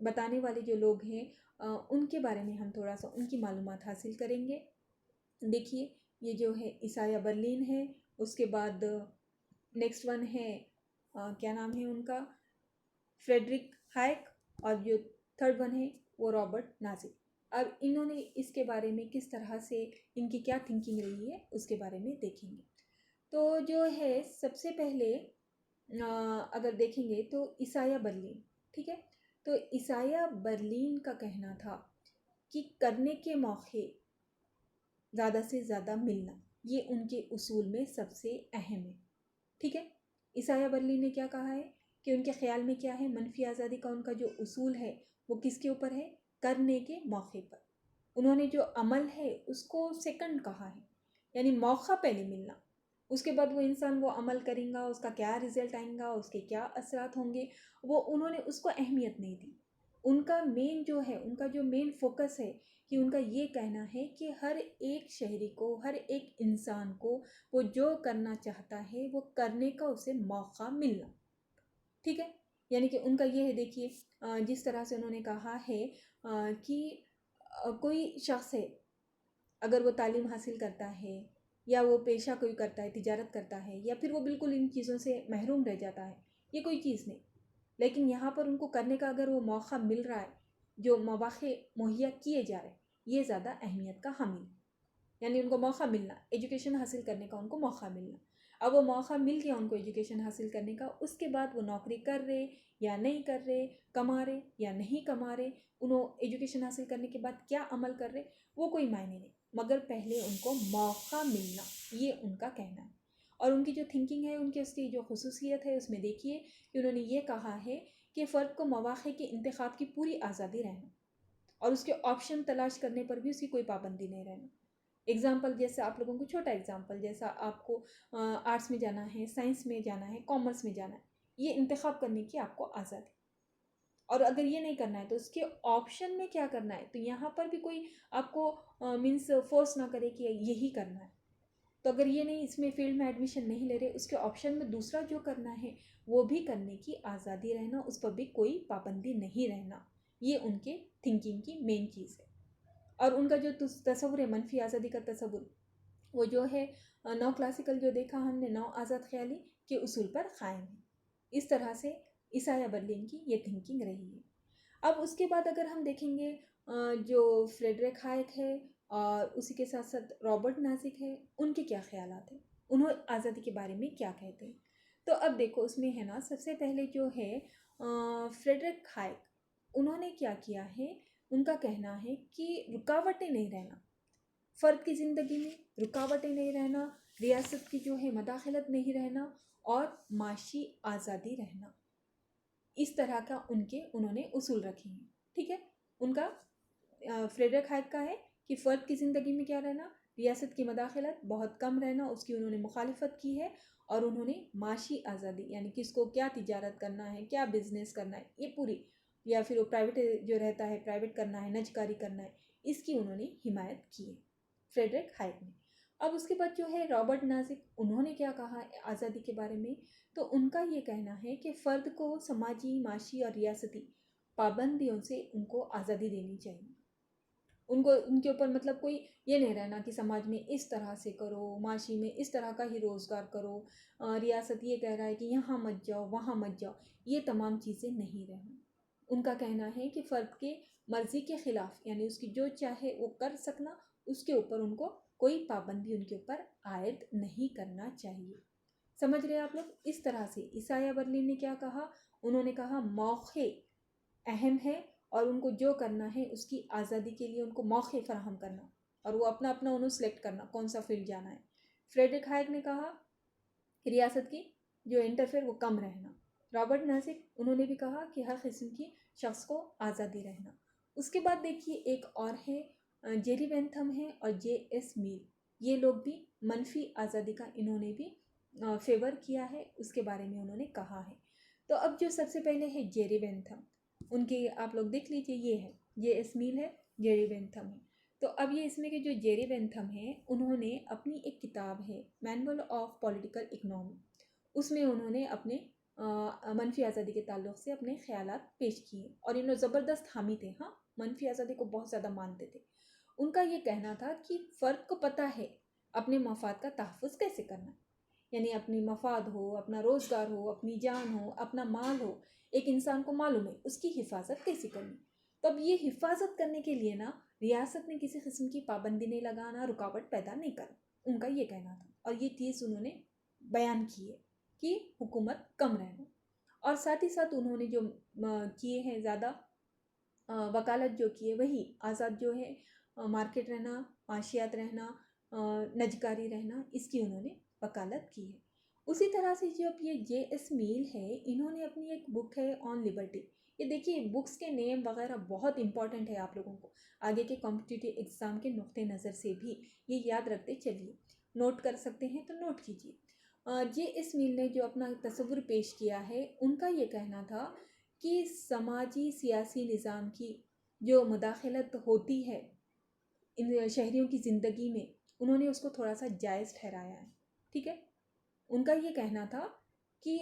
بتانے والے جو لوگ ہیں ان کے بارے میں ہم تھوڑا سا ان کی معلومات حاصل کریں گے. دیکھیے یہ جو ہے ایسایا برلین ہے، اس کے بعد نیکسٹ ون ہے کیا نام ہے ان کا، فریڈرک ہائیک، اور جو تھرڈ ون ہے وہ رابرٹ نازک. اب انہوں نے اس کے بارے میں کس طرح سے ان کی کیا تھنکنگ رہی ہے اس کے بارے میں دیکھیں گے. تو جو ہے سب سے پہلے اگر دیکھیں گے تو ایسایا برلین، ٹھیک ہے. تو ایسایا برلین کا کہنا تھا کہ کرنے کے موقع زیادہ سے زیادہ ملنا، یہ ان کے اصول میں سب سے اہم ہے، ٹھیک ہے. ایسایا برلین نے کیا کہا ہے کہ ان کے خیال میں کیا ہے، منفی آزادی کا ان کا جو اصول ہے وہ کس کے اوپر ہے، کرنے کے موقع پر. انہوں نے جو عمل ہے اس کو سیکنڈ کہا ہے، یعنی موقع پہلے ملنا، اس کے بعد وہ انسان وہ عمل کریں گا، اس کا کیا رزلٹ آئیں گا، اس کے کیا اثرات ہوں گے، وہ انہوں نے اس کو اہمیت نہیں دی. ان کا مین جو ہے، ان کا جو مین فوکس ہے کہ ان کا یہ کہنا ہے کہ ہر ایک شہری کو، ہر ایک انسان کو وہ جو کرنا چاہتا ہے وہ کرنے کا اسے موقع ملنا، ٹھیک ہے. یعنی کہ ان کا یہ ہے، دیکھیے جس طرح سے انہوں نے کہا ہے کہ کوئی شخص ہے اگر وہ تعلیم حاصل کرتا ہے یا وہ پیشہ کوئی کرتا ہے، تجارت کرتا ہے، یا پھر وہ بالکل ان چیزوں سے محروم رہ جاتا ہے، یہ کوئی چیز نہیں، لیکن یہاں پر ان کو کرنے کا اگر وہ موقع مل رہا ہے، جو مواقع مہیا کیے جا رہے ہیں، یہ زیادہ اہمیت کا حامل. یعنی ان کو موقع ملنا، ایجوکیشن حاصل کرنے کا ان کو موقع ملنا. اب وہ موقع مل گیا ان کو ایجوکیشن حاصل کرنے کا، اس کے بعد وہ نوکری کر رہے یا نہیں کر رہے، کما رہے یا نہیں کما رہے، انہوں ایجوکیشن حاصل کرنے کے بعد کیا عمل کر رہے، وہ کوئی معنی نہیں، مگر پہلے ان کو موقع ملنا، یہ ان کا کہنا ہے. اور ان کی جو تھنکنگ ہے، ان کی اس کی جو خصوصیت ہے، اس میں دیکھیے کہ انہوں نے یہ کہا ہے کہ فرد کو مواقع کے انتخاب کی پوری آزادی رہنا، اور اس کے آپشن تلاش کرنے پر بھی اس کی کوئی پابندی نہیں رہنا. ایگزامپل جیسے آپ لوگوں کو چھوٹا ایگزامپل، جیسا آپ کو آرٹس میں جانا ہے، سائنس میں جانا ہے، کامرس میں جانا ہے، یہ انتخاب کرنے کی آپ کو آزادی. اور اگر یہ نہیں کرنا ہے تو اس کے آپشن میں کیا کرنا ہے، تو یہاں پر بھی کوئی آپ کو مینس فورس نہ کرے کہ یہی کرنا ہے. تو اگر یہ نہیں، اس میں فیلڈ میں ایڈمیشن نہیں لے رہے، اس کے آپشن میں دوسرا جو کرنا ہے وہ بھی کرنے کی آزادی رہنا، اس پر بھی کوئی پابندی نہیں رہنا. یہ ان کے تھنکنگ کی مین چیز ہے. اور ان کا جو تصور ہے منفی آزادی کا تصور، وہ جو ہے نو کلاسیکل جو دیکھا ہم نے، نو آزاد خیالی کے اصول پر قائم ہے. اس طرح سے ایسایا برلین کی یہ تھنکنگ رہی ہے. اب اس کے بعد اگر ہم دیکھیں گے جو فریڈرک ہائیک ہے اور اسی کے ساتھ ساتھ رابرٹ نازک ہے، ان کے کیا خیالات ہیں، انہوں آزادی کے بارے میں کیا کہتے ہیں. تو اب دیکھو اس میں ہے نا، سب سے پہلے جو ہے فریڈرک ہائیک، انہوں نے کیا کیا ہے، ان کا کہنا ہے کہ رکاوٹیں نہیں رہنا، فرد کی زندگی میں رکاوٹیں نہیں رہنا، ریاست کی جو ہے مداخلت نہیں رہنا، اور معاشی آزادی رہنا. اس طرح کا انہوں نے اصول رکھے ہیں، ٹھیک ہے. ان کا فریڈرک ہائیک کا ہے کہ فرد کی زندگی میں کیا رہنا، ریاست کی مداخلت بہت کم رہنا، اس کی انہوں نے مخالفت کی ہے. اور انہوں نے معاشی آزادی، یعنی کس کو کیا تجارت کرنا ہے، کیا بزنس کرنا ہے، یہ پوری، یا پھر وہ پرائیویٹ جو رہتا ہے پرائیویٹ کرنا ہے، نجکاری کرنا ہے، اس کی انہوں نے حمایت کی ہے فریڈرک ہائیک نے. اب اس کے بعد جو ہے رابرٹ نازک، انہوں نے کیا کہا آزادی کے بارے میں، تو ان کا یہ کہنا ہے کہ فرد کو سماجی، معاشی اور ریاستی پابندیوں سے ان کو آزادی دینی چاہیے. ان کے اوپر مطلب کوئی یہ نہیں رہنا کہ سماج میں اس طرح سے کرو، معاشی میں اس طرح کا ہی روزگار کرو، ریاست یہ کہہ رہا ہے کہ یہاں مت جاؤ وہاں مت جاؤ، یہ تمام چیزیں نہیں رہنا. ان کا کہنا ہے کہ فرد کے مرضی کے خلاف، یعنی اس کی جو چاہے وہ کر سکنا، اس کے اوپر ان کو کوئی پابندی ان کے اوپر عائد نہیں کرنا چاہیے. سمجھ رہے آپ لوگ. اس طرح سے ایسایا برلین نے کیا کہا، انہوں نے کہا موقع اہم ہے، اور ان کو جو کرنا ہے اس کی آزادی کے لیے ان کو موقع فراہم کرنا، اور وہ اپنا انہوں سلیکٹ کرنا کون سا فیلڈ جانا ہے. فریڈرک ہائیک نے کہا ریاست کی جو انٹرفیئر وہ کم رہنا. رابرٹ نازک انہوں نے بھی کہا کہ ہر قسم کی شخص کو آزادی رہنا. اس کے بعد دیکھیے ایک اور ہے جیری بینتھم ہے اور جے ایس میل، یہ لوگ بھی منفی آزادی کا انہوں نے بھی فیور کیا ہے، اس کے بارے میں انہوں نے کہا ہے. تو اب جو سب سے پہلے ہے جیری بینتھم، ان کے آپ لوگ دیکھ لیجئے، یہ ہے جے ایس میل ہے، جیری بینتھم ہے. تو اب یہ اس میں کہ جو جیری بینتھم ہے، انہوں نے اپنی ایک کتاب ہے مینول آف پولیٹیکل اکنومی، اس میں انہوں نے اپنے منفی آزادی کے تعلق سے اپنے خیالات پیش کیے، اور انہوں زبردست حامی تھے، ہاں منفی آزادی کو بہت زیادہ مانتے تھے۔ ان کا یہ کہنا تھا کہ فرد کو پتہ ہے اپنے مفاد کا تحفظ کیسے کرنا ہے، یعنی اپنی مفاد ہو، اپنا روزگار ہو، اپنی جان ہو، اپنا مال ہو، ایک انسان کو معلوم ہے اس کی حفاظت کیسے کرنی۔ تو اب یہ حفاظت کرنے کے لیے نا ریاست نے کسی قسم کی پابندی نہیں لگانا، رکاوٹ پیدا نہیں کرنا، ان کا یہ کہنا تھا، اور یہ چیز انہوں نے بیان کی ہے کہ حکومت کم رہنا، اور ساتھ ہی ساتھ انہوں نے جو کیے ہیں زیادہ وکالت جو کی ہے وہی آزاد جو ہے مارکیٹ رہنا، معاشیات رہنا، نجکاری رہنا، اس کی انہوں نے وکالت کی ہے۔ اسی طرح سے جو اب یہ جے ایس میل ہے، انہوں نے اپنی ایک بک ہے آن لبرٹی، یہ دیکھیے بکس کے نیم وغیرہ بہت امپورٹنٹ ہے آپ لوگوں کو آگے کے کمپٹیٹیو ایگزام کے نقطہ نظر سے بھی، یہ یاد رکھتے چلیے، نوٹ کر سکتے ہیں تو نوٹ کیجیے۔ جے ایس میل نے جو اپنا تصور پیش کیا ہے، ان کا یہ کہنا تھا کہ سماجی سیاسی نظام کی جو مداخلت ہوتی ہے ان شہریوں کی زندگی میں، انہوں نے اس کو تھوڑا سا جائز ٹھہرایا ہے، ٹھیک ہے۔ ان کا یہ کہنا تھا کہ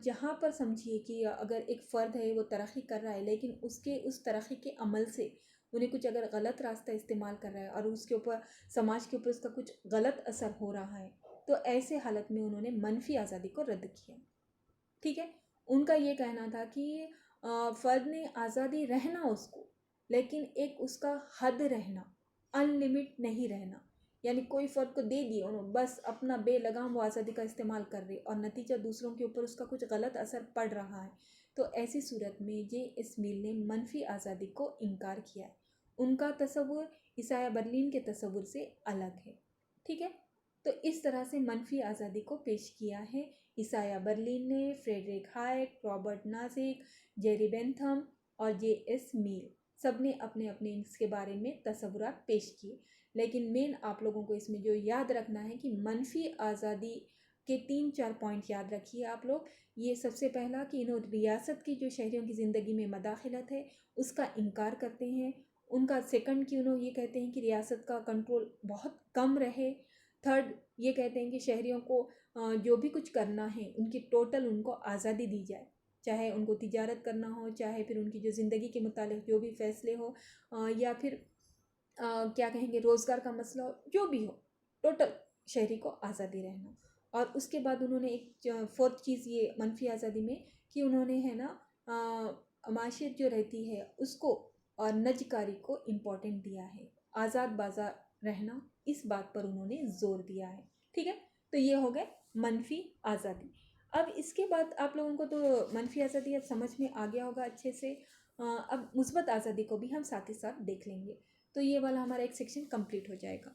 جہاں پر سمجھیے کہ اگر ایک فرد ہے وہ ترقی کر رہا ہے، لیکن اس ترقی کے عمل سے انہیں کچھ اگر غلط راستہ استعمال کر رہا ہے اور اس کے اوپر سماج کے اوپر اس کا کچھ غلط اثر ہو رہا ہے، تو ایسے حالت میں انہوں نے منفی آزادی کو رد کیا، ٹھیک ہے۔ ان کا یہ کہنا تھا کہ فرد نے آزادی رہنا اس کو، لیکن ایک اس کا حد رہنا، ان لمٹ نہیں رہنا، یعنی کوئی فرد کو دے دیے انہوں بس اپنا بے لگام وہ آزادی کا استعمال کر رہے اور نتیجہ دوسروں کے اوپر اس کا کچھ غلط اثر پڑ رہا ہے، تو ایسی صورت میں جے ایس میل نے منفی آزادی کو انکار کیا ہے۔ ان کا تصور عیسایہ برلین کے تصور سے الگ ہے، ٹھیک ہے۔ تو اس طرح سے منفی آزادی کو پیش کیا ہے عیسایہ برلین نے، فریڈرک ہائیک، رابرٹ نازک، جیری بینتھم اور جے ایس میل، سب نے اپنے اپنے اس کے بارے میں تصورات پیش کیے، لیکن مین آپ لوگوں کو اس میں جو یاد رکھنا ہے کہ منفی آزادی کے 3-4 پوائنٹ یاد رکھیے آپ لوگ۔ یہ سب سے پہلا کہ انہوں ریاست کی جو شہریوں کی زندگی میں مداخلت ہے اس کا انکار کرتے ہیں۔ ان کا سیکنڈ کہ انہوں یہ کہتے ہیں کہ ریاست کا کنٹرول بہت کم رہے۔ تھرڈ یہ کہتے ہیں کہ شہریوں کو جو بھی کچھ کرنا ہے ان کی ٹوٹل ان کو آزادی دی جائے، چاہے ان کو تجارت کرنا ہو، چاہے پھر ان کی جو زندگی کے متعلق جو بھی فیصلے ہو، یا پھر کیا کہیں گے روزگار کا مسئلہ ہو، جو بھی ہو، ٹوٹل شہری کو آزادی رہنا۔ اور اس کے بعد انہوں نے ایک فورتھ چیز یہ منفی آزادی میں کہ انہوں نے ہے نا معاشیت جو رہتی ہے اس کو اور نجکاری کو امپورٹنٹ دیا ہے، آزاد بازار رہنا، اس بات پر انہوں نے زور دیا ہے، ٹھیک ہے۔ تو یہ ہو گئے منفی آزادی۔ اب اس کے بعد آپ لوگوں کو تو منفی آزادی اب سمجھ میں آ گیا ہوگا اچھے سے، اب مثبت آزادی کو بھی ہم ساتھ ہی ساتھ دیکھ لیں گے، تو یہ والا ہمارا ایک سیکشن کمپلیٹ ہو جائے گا۔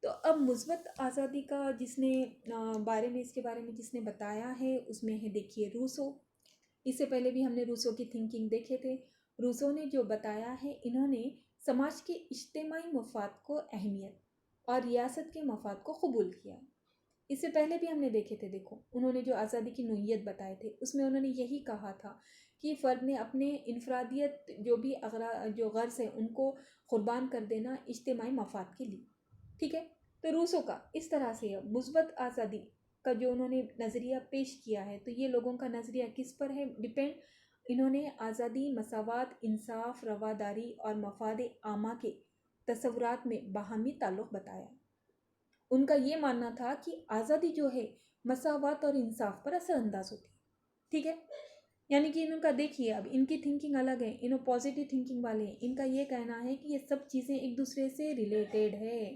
تو اب مثبت آزادی کا جس نے بارے میں اس کے بارے میں جس نے بتایا ہے اس میں ہے دیکھیے روسو۔ اس سے پہلے بھی ہم نے روسو کی تھنکنگ دیکھے تھے۔ روسو نے جو بتایا ہے، انہوں نے سماج کے اجتماعی مفاد کو اہمیت اور ریاست کے مفاد کو قبول کیا۔ اس سے پہلے بھی ہم نے دیکھے تھے، دیکھو انہوں نے جو آزادی کی نوعیت بتائے تھے اس میں انہوں نے یہی کہا تھا کہ فرد نے اپنے انفرادیت جو بھی جو غرض ہے ان کو قربان کر دینا اجتماعی مفاد کے لیے، ٹھیک ہے۔ تو روسو کا اس طرح سے مثبت آزادی کا جو انہوں نے نظریہ پیش کیا ہے، تو یہ لوگوں کا نظریہ کس پر ہے ڈیپینڈ؟ انہوں نے آزادی، مساوات، انصاف، رواداری اور مفاد عامہ کے تصورات میں باہمی تعلق بتایا۔ ان کا یہ ماننا تھا کہ آزادی جو ہے مساوات اور انصاف پر اثر انداز ہوتی ہے، ٹھیک ہے۔ یعنی کہ ان کا دیکھیے اب ان کی تھنکنگ الگ ہے، انہوں پازیٹیو تھنکنگ والے ہیں۔ ان کا یہ کہنا ہے کہ یہ سب چیزیں ایک دوسرے سے ریلیٹڈ ہے،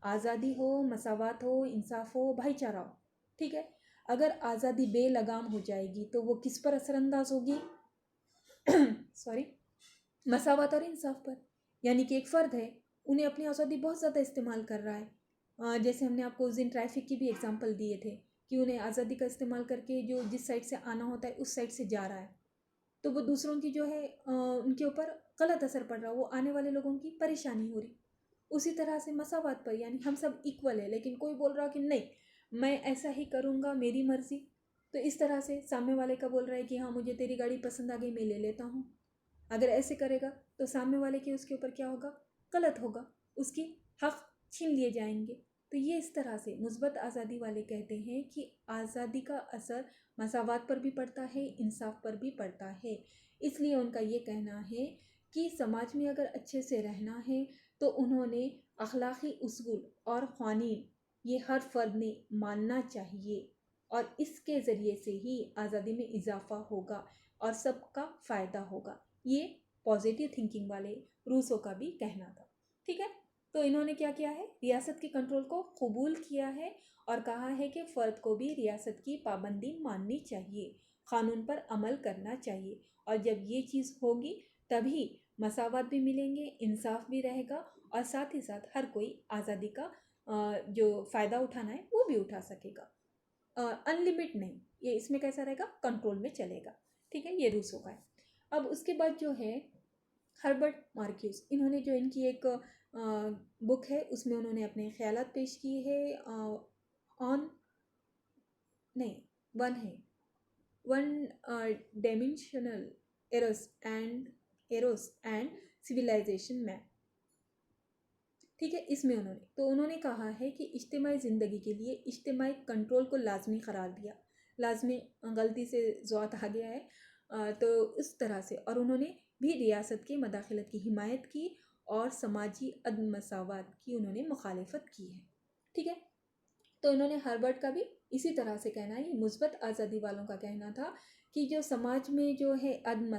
آزادی ہو، مساوات ہو، انصاف ہو، بھائی چارہ ہو، ٹھیک ہے۔ اگر آزادی بے لگام ہو جائے گی تو وہ کس پر اثر انداز ہوگی؟ مساوات اور انصاف پر۔ یعنی کہ ایک فرد ہے، انہیں اپنی آزادی بہت زیادہ استعمال کر رہا ہے، جیسے ہم نے آپ کو اس دن ٹریفک کی بھی ایگزامپل دیے تھے کہ انہیں آزادی کا استعمال کر کے جو جس سائڈ سے آنا ہوتا ہے اس سائڈ سے جا رہا ہے، تو وہ دوسروں کی جو ہے ان کے اوپر غلط اثر پڑ رہا، وہ آنے والے لوگوں کی پریشانی ہو رہی۔ اسی طرح سے مساوات پر، یعنی ہم سب ایکول ہیں، لیکن کوئی بول رہا کہ نہیں میں ایسا ہی کروں گا، میری مرضی، تو اس طرح سے سامنے والے کا بول رہا ہے کہ ہاں مجھے تیری گاڑی پسند آ گئی، میں لے لیتا ہوں، اگر ایسے کرے گا تو سامنے والے کے اس کے اوپر کیا ہوگا؟ غلط ہوگا، اس کی حق چھین لیے جائیں گے، تو یہ اس طرح سے مثبت آزادی والے کہتے ہیں کہ آزادی کا اثر مساوات پر بھی پڑتا ہے، انصاف پر بھی پڑتا ہے۔ اس لیے ان کا یہ کہنا ہے کہ سماج میں اگر اچھے سے رہنا ہے تو انہوں نے اخلاقی اصول اور قوانین یہ ہر فرد نے ماننا چاہیے، اور اس کے ذریعے سے ہی آزادی میں اضافہ ہوگا اور سب کا فائدہ ہوگا۔ یہ پازیٹیو تھنکنگ والے روسو کا بھی کہنا تھا، ٹھیک ہے۔ تو انہوں نے کیا کیا ہے، ریاست کے کنٹرول کو قبول کیا ہے اور کہا ہے کہ فرد کو بھی ریاست کی پابندی ماننی چاہیے، قانون پر عمل کرنا چاہیے، اور جب یہ چیز ہوگی تبھی مساوات بھی ملیں گے، انصاف بھی رہے گا، اور ساتھ ہی ساتھ ہر کوئی آزادی کا جو فائدہ اٹھانا ہے وہ بھی اٹھا سکے گا۔ انلمٹ نہیں، یہ اس میں کیسا رہے گا، کنٹرول میں چلے گا، ٹھیک ہے۔ یہ روسو کا ہے۔ اب اس کے بعد جو ہے ہربرٹ مارکیوس، انہوں نے جو ان کی ایک بک ہے اس میں انہوں نے اپنے خیالات پیش کیے ہے one dimensional Eros and civilisation میں، ٹھیک ہے۔ اس میں انہوں نے کہا ہے کہ اجتماعی زندگی کے لیے اجتماعی کنٹرول کو لازمی قرار دیا، لازمی غلطی سے زوات آ گیا ہے، تو اس طرح سے، اور انہوں نے بھی ریاست کے مداخلت کی حمایت کی اور سماجی عدم مساوات کی انہوں نے مخالفت کی ہے، ٹھیک ہے۔ تو انہوں نے ہربرٹ کا بھی اسی طرح سے کہنا ہے، یہ مثبت آزادی والوں کا کہنا تھا کہ جو سماج میں جو ہے عدم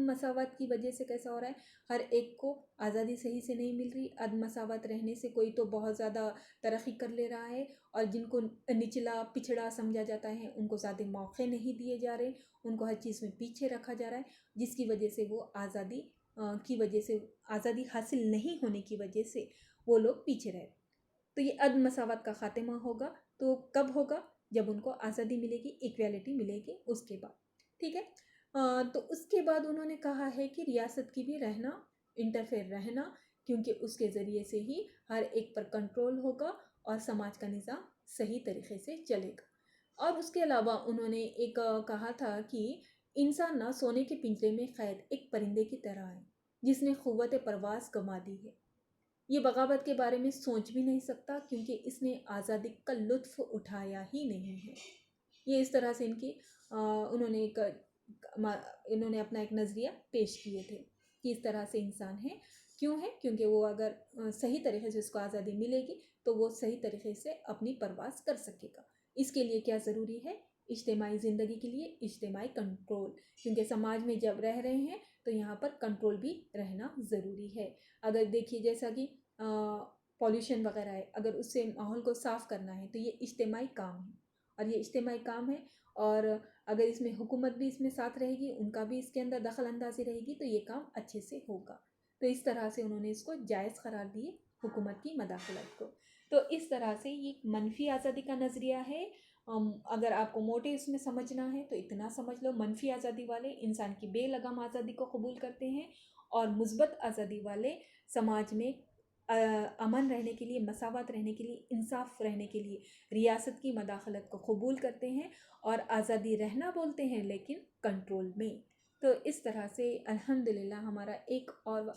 مساوات کی وجہ سے کیسا ہو رہا ہے، ہر ایک کو آزادی صحیح سے نہیں مل رہی، عدم مساوات رہنے سے کوئی تو بہت زیادہ ترقی کر لے رہا ہے، اور جن کو نچلا پچھڑا سمجھا جاتا ہے ان کو زیادہ موقع نہیں دیے جا رہے، ان کو ہر چیز میں پیچھے رکھا جا رہا ہے، جس کی وجہ سے وہ آزادی حاصل نہیں ہونے کی وجہ سے وہ لوگ پیچھے رہے۔ تو یہ عدم مساوات کا خاتمہ ہوگا، تو کب ہوگا، جب ان کو آزادی ملے گی، ایکویلٹی ملے گی، اس کے بعد، ٹھیک ہے۔ تو اس کے بعد انہوں نے کہا ہے کہ ریاست کی بھی انٹرفیئر رہنا، کیونکہ اس کے ذریعے سے ہی ہر ایک پر کنٹرول ہوگا اور سماج کا نظام صحیح طریقے سے چلے گا۔ اور اس کے علاوہ انہوں نے ایک کہا تھا کہ انسان نہ سونے کے پنجرے میں قید ایک پرندے کی طرح ہے جس نے قوت پرواز گنوا دی ہے، یہ بغاوت کے بارے میں سوچ بھی نہیں سکتا کیونکہ اس نے آزادی کا لطف اٹھایا ہی نہیں ہے۔ یہ اس طرح سے انہوں نے اپنا ایک نظریہ پیش کیے تھے کہ اس طرح سے انسان ہے، کیوں ہے، کیونکہ وہ اگر صحیح طریقے سے اس کو آزادی ملے گی تو وہ صحیح طریقے سے اپنی پرواز کر سکے گا۔ اس کے لیے کیا ضروری ہے، اجتماعی زندگی کے لیے اجتماعی کنٹرول، کیونکہ سماج میں جب رہ رہے ہیں تو یہاں پر کنٹرول بھی رہنا ضروری ہے۔ اگر دیکھیے جیسا کہ پولیوشن وغیرہ ہے، اگر اس سے ماحول کو صاف کرنا ہے تو یہ اجتماعی کام ہے، اور یہ اجتماعی کام ہے، اور اگر اس میں حکومت بھی اس میں ساتھ رہے گی، ان کا بھی اس کے اندر دخل اندازی رہے گی تو یہ کام اچھے سے ہوگا۔ تو اس طرح سے انہوں نے اس کو جائز قرار دیے، حکومت کی مداخلت کو۔ تو اس طرح سے یہ منفی آزادی کا نظریہ ہے۔ اگر آپ کو موٹے اس میں سمجھنا ہے تو اتنا سمجھ لو، منفی آزادی والے انسان کی بے لگام آزادی کو قبول کرتے ہیں، اور مثبت آزادی والے سماج میں امن رہنے کے لیے، مساوات رہنے کے لیے، انصاف رہنے کے لیے ریاست کی مداخلت کو قبول کرتے ہیں، اور آزادی رہنا بولتے ہیں لیکن کنٹرول میں۔ تو اس طرح سے الحمدللہ ہمارا ایک اور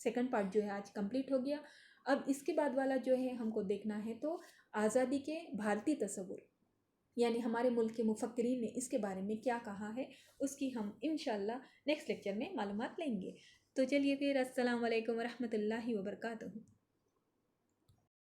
سیکنڈ پارٹ جو ہے آج کمپلیٹ ہو گیا۔ اب اس کے بعد والا جو ہے ہم کو دیکھنا ہے تو آزادی کے بھارتی تصور، یعنی ہمارے ملک کے مفکرین نے اس کے بارے میں کیا کہا ہے، اس کی ہم انشاءاللہ نیکسٹ لیکچر میں معلومات لیں گے۔ تو چلیے پھر، السلام علیکم ورحمۃ اللہ وبرکاتہ۔